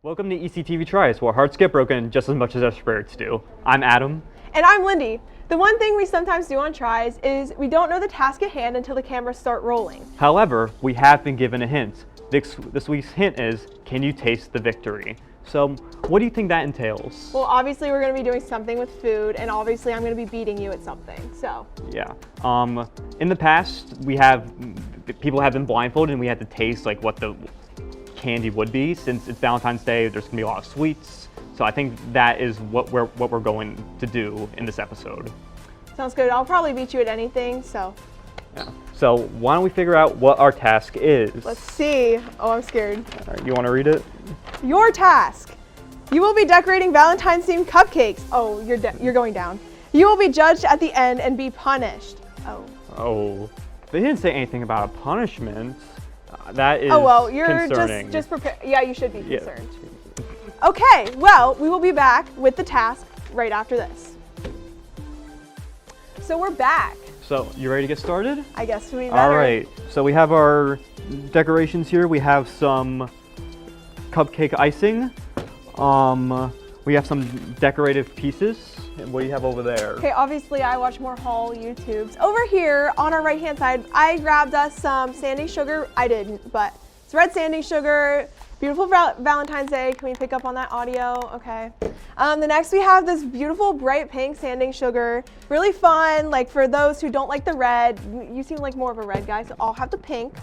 Welcome to ECTV Tries, where hearts get broken just as much as our spirits do. I'm Adam. And I'm Lindy. The one thing we sometimes do on Tries is we don't know the task at hand until the cameras start rolling. However, we have been given a hint. This week's hint is, can you taste the victory? So, what do you think that entails? Well, obviously we're going to be doing something with food, and obviously I'm going to be beating you at something, so. Yeah. In the past, people have been blindfolded and we had to taste like what the candy would be. Since it's Valentine's Day, there's gonna be a lot of sweets. So I think that is what we're going to do in this episode. Sounds good. I'll probably beat you at anything, so. Yeah. So why don't we figure out what our task is? Let's see. Oh, I'm scared. All right, you want to read it? Your task. You will be decorating Valentine's themed cupcakes. Oh, you're going down. You will be judged at the end and be punished. Oh. Oh, they didn't say anything about a punishment. That is oh well, you're concerning. just prepared. Yeah, you should be concerned. Yeah. Okay, well, we will be back with the task right after this. So we're back. So you ready to get started? I guess we better. All right. So we have our decorations here. We have some cupcake icing. We have some decorative pieces. What do you have over there? Okay, obviously I watch more haul YouTubes. Over here on our right hand side, I grabbed us some sanding sugar. I didn't, but it's red sanding sugar. Beautiful Valentine's Day. Can we pick up on that audio? Okay. The next we have this beautiful bright pink sanding sugar. Really fun, like for those who don't like the red. You seem like more of a red guy, so I'll have the pink.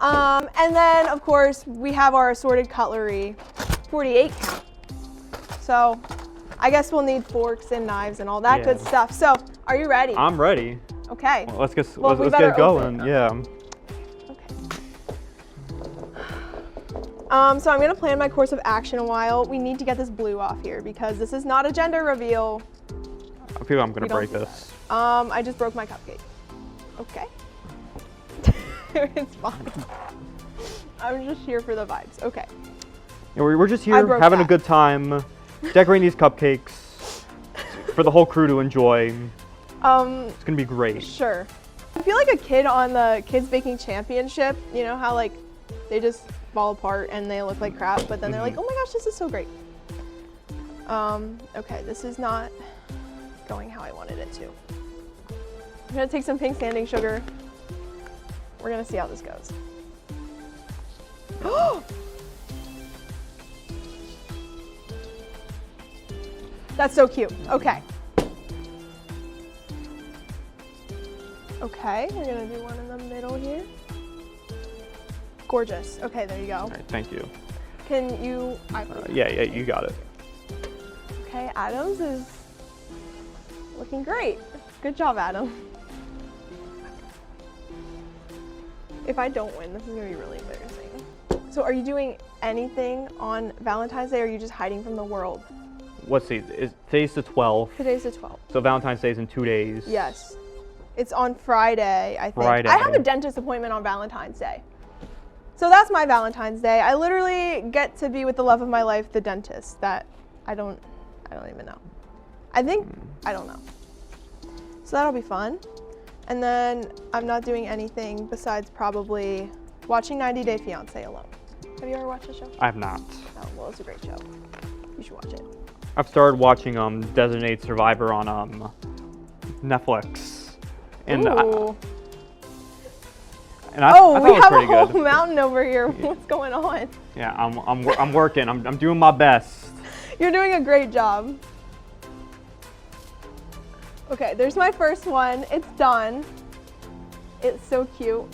And then of course we have our assorted cutlery, 48 count. So I guess we'll need forks and knives and all that good stuff. So, are you ready? I'm ready. Okay. Well, let's get going. Yeah. Okay. So I'm gonna plan my course of action a while. We need to get this blue off here because this is not a gender reveal. I feel I'm gonna break this. I just broke my cupcake. Okay. It's fine. I'm just here for the vibes. Okay. Yeah, we're just here having a good time. Decorating these cupcakes for the whole crew to enjoy. It's gonna be great. Sure. I feel like a kid on the Kids Baking Championship. You know how like they just fall apart and they look like crap, but then they're like, oh my gosh, this is so great. Okay, this is not going how I wanted it to. I'm gonna take some pink sanding sugar. We're gonna see how this goes. That's so cute. Okay. Okay, we're gonna do one in the middle here. Gorgeous. Okay, there you go. All right, thank you. Can you? Yeah, you got it. Okay, Adam's is looking great. Good job, Adam. If I don't win, this is gonna be really embarrassing. So are you doing anything on Valentine's Day or are you just hiding from the world? Let's see, today's the 12th. Today's the 12th. So Valentine's Day is in 2 days. Yes. It's on Friday, I think. Friday. I have a dentist appointment on Valentine's Day. So that's my Valentine's Day. I literally get to be with the love of my life, the dentist, that I don't even know. I don't know. So that'll be fun. And then I'm not doing anything besides probably watching 90 Day Fiancé alone. Have you ever watched the show? I have not. Oh, well, it's a great show. You should watch it. I've started watching Designated Survivor on Netflix. And I thought we it was have pretty a whole good. mountain over here. What's going on? Yeah, I'm working. I'm doing my best. You're doing a great job. Okay, there's my first one. It's done. It's so cute.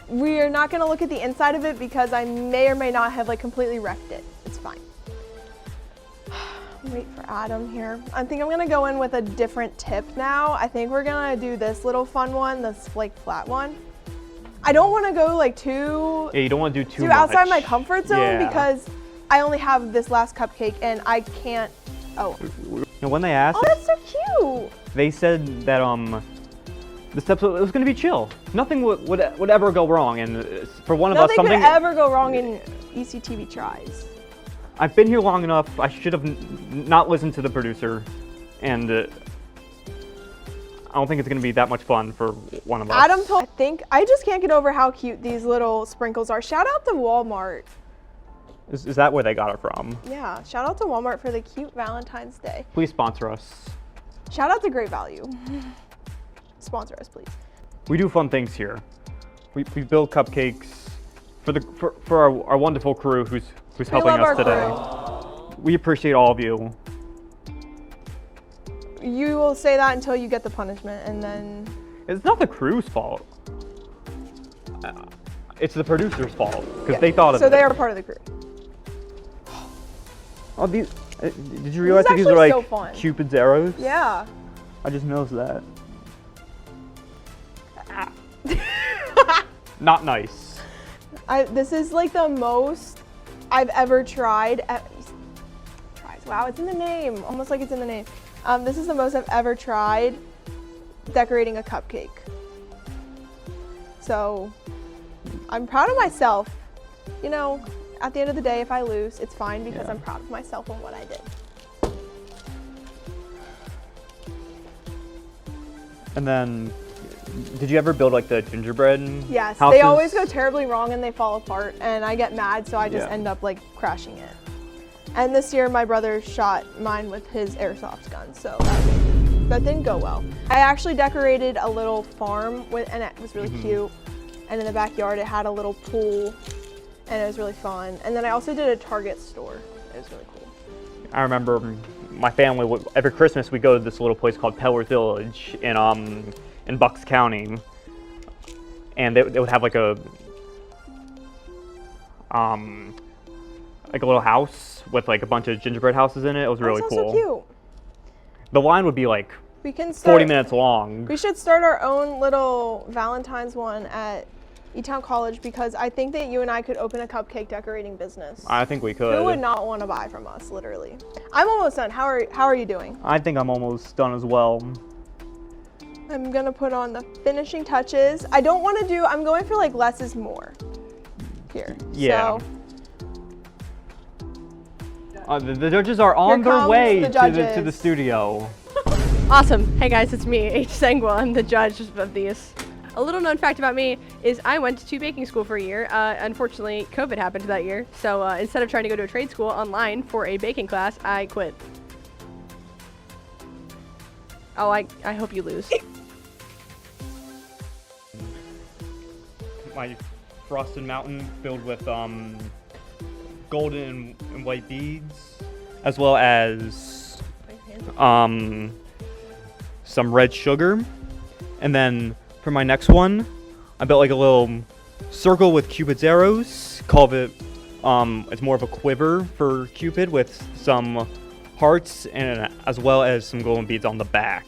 We are not going to look at the inside of it because I may or may not have like completely wrecked it. It's fine. Wait for Adam here. I think I'm gonna go in with a different tip now. I think we're gonna do this little fun one, this like flat one. I don't want to go like too. Yeah, you don't want to do too much. outside my comfort zone Yeah. because I only have this last cupcake and I can't. Oh. You know, when they asked, Oh, that's so cute. they said that this episode it was gonna be chill. Nothing would ever go wrong, and for one of us, Nothing could ever go wrong in ECTV Tries. I've been here long enough. I should have not listened to the producer, and I don't think it's gonna be that much fun for one of us. Adam told. I just can't get over how cute these little sprinkles are. Shout out to Walmart. Is that where they got it from? Yeah, shout out to Walmart for the cute Valentine's Day. Please sponsor us. Shout out to Great Value. Sponsor us, please. We do fun things here. We build cupcakes for our wonderful crew who's helping us today. Crew. We appreciate all of you. You will say that until you get the punishment, and then... It's not the crew's fault. It's the producer's fault, because they thought of it. So they are part of the crew. Oh, these... did you realize that these are like so Cupid's arrows? Yeah. I just noticed that. Not nice. This is like the most I've ever tried. Tries. Wow, it's in the name. Almost like it's in the name. This is the most I've ever tried decorating a cupcake. So I'm proud of myself. You know, at the end of the day, if I lose, it's fine because I'm proud of myself and what I did. And then, did you ever build like the gingerbread Yes, houses? they always go terribly wrong and they fall apart, and I get mad, so I just end up like crashing it. And this year my brother shot mine with his airsoft gun, so that didn't go well. I actually decorated a little farm and it was really cute. And in the backyard it had a little pool and it was really fun. And then I also did a Target store. It was really cool. I remember my family, every Christmas we go to this little place called Peller's Village in Bucks County. And they would have like a little house with like a bunch of gingerbread houses in it. It was really cool. So cute. The line would be like 40 minutes long. We should start our own little Valentine's one at E-Town College because I think that you and I could open a cupcake decorating business. I think we could. Who would not want to buy from us, literally? I'm almost done. How are you doing? I think I'm almost done as well. I'm gonna put on the finishing touches. I don't want to do, I'm going for like less is more here. Yeah. So, the judges are on their way to the studio. Awesome. Hey guys, it's me, H. Zangwill. I'm the judge of these. A little known fact about me is I went to baking school for a year. Unfortunately, COVID happened that year. So instead of trying to go to a trade school online for a baking class, I quit. Oh, I hope you lose. My frosted mountain filled with golden and white beads, as well as some red sugar. And then for my next one, I built like a little circle with Cupid's arrows. Call it, it's more of a quiver for Cupid with some hearts and as well as some golden beads on the back.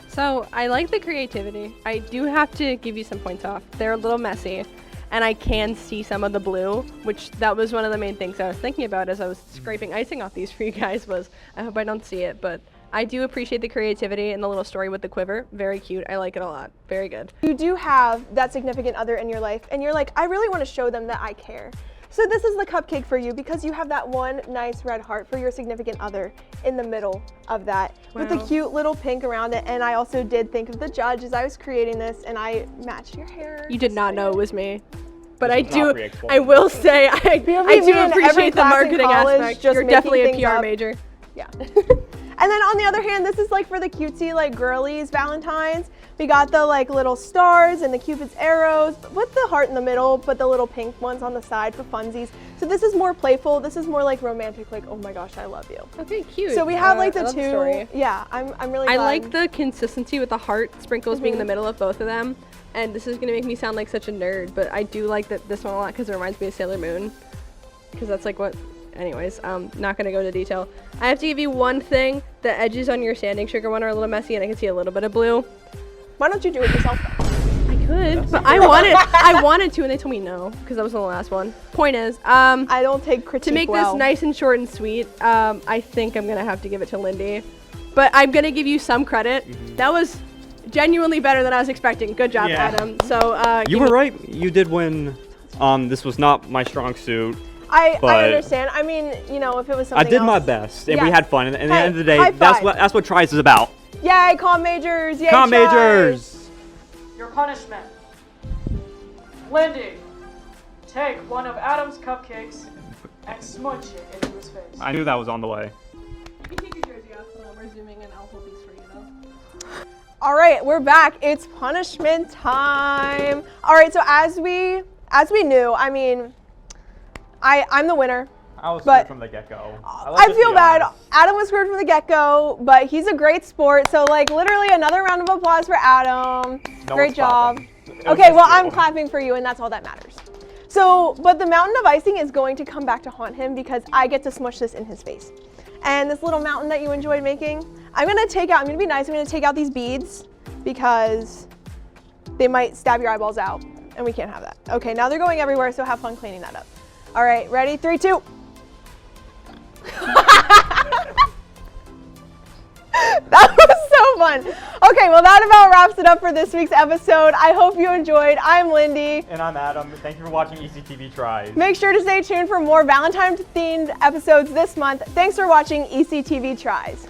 So I like the creativity. I do have to give you some points off. They're a little messy, and I can see some of the blue, which that was one of the main things I was thinking about as I was scraping icing off these for you guys was, I hope I don't see it, but I do appreciate the creativity and the little story with the quiver. Very cute. I like it a lot. Very good. you do have that significant other in your life and you're like, I really want to show them that I care. So this is the cupcake for you because you have that one nice red heart for your significant other in the middle of that with the cute little pink around it. And I also did think of the judge as I was creating this and I matched your hair. You did not know it was me. But I will say, I do appreciate the marketing aspect. You're definitely a PR major. Yeah. And then on the other hand, this is like for the cutesy like girlies Valentines. We got the like little stars and the Cupid's arrows with the heart in the middle, but the little pink ones on the side for funsies. So this is more playful. This is more like romantic, like, oh my gosh, I love you. Okay, cute. So we have like the I love two. story. Yeah, I'm really glad. I like the consistency with the heart sprinkles being in the middle of both of them. And this is gonna make me sound like such a nerd, but I do like this one a lot because it reminds me of Sailor Moon. Because that's like what, anyways, not gonna go into detail. I have to give you one thing. The edges on your sanding sugar one are a little messy and I can see a little bit of blue. Why don't you do it yourself? I could, but I wanted to and they told me no because that was the last one. Point is, I don't take critique to make this nice and short and sweet, I think I'm gonna have to give it to Lindy. But I'm gonna give you some credit. That was genuinely better than I was expecting. Good job, Adam. So you were right. You did win. This was not my strong suit. I understand. I mean, you know, if it was something I did else, my best, and we had fun. And at the end of the day, high that's what Tries is about. Yay, comm majors! Yay, Comm Tries. majors! Your punishment. Lindy, take one of Adam's cupcakes and smudge it into his face. I knew that was on the way. You can take your jersey off while we're zooming in. I'll hold these for you though. All right, we're back. It's punishment time. All right, so as we knew, I mean, I'm the winner. I was But- screwed from the get-go. I feel bad. Adam was screwed from the get-go, but he's a great sport. So like literally another round of applause for Adam. No Great one's job. clapping. It was Okay, just well you. I'm clapping for you and that's all that matters. So, but the mountain of icing is going to come back to haunt him because I get to smush this in his face. And this little mountain that you enjoyed making, I'm gonna be nice, I'm gonna take out these beads because they might stab your eyeballs out and we can't have that. Okay, now they're going everywhere, so have fun cleaning that up. All right, ready? 3, 2. That was so fun. Okay, well that about wraps it up for this week's episode. I hope you enjoyed. I'm Lindy. And I'm Adam. Thank you for watching ECTV Tries. Make sure to stay tuned for more Valentine's themed episodes this month. Thanks for watching ECTV Tries.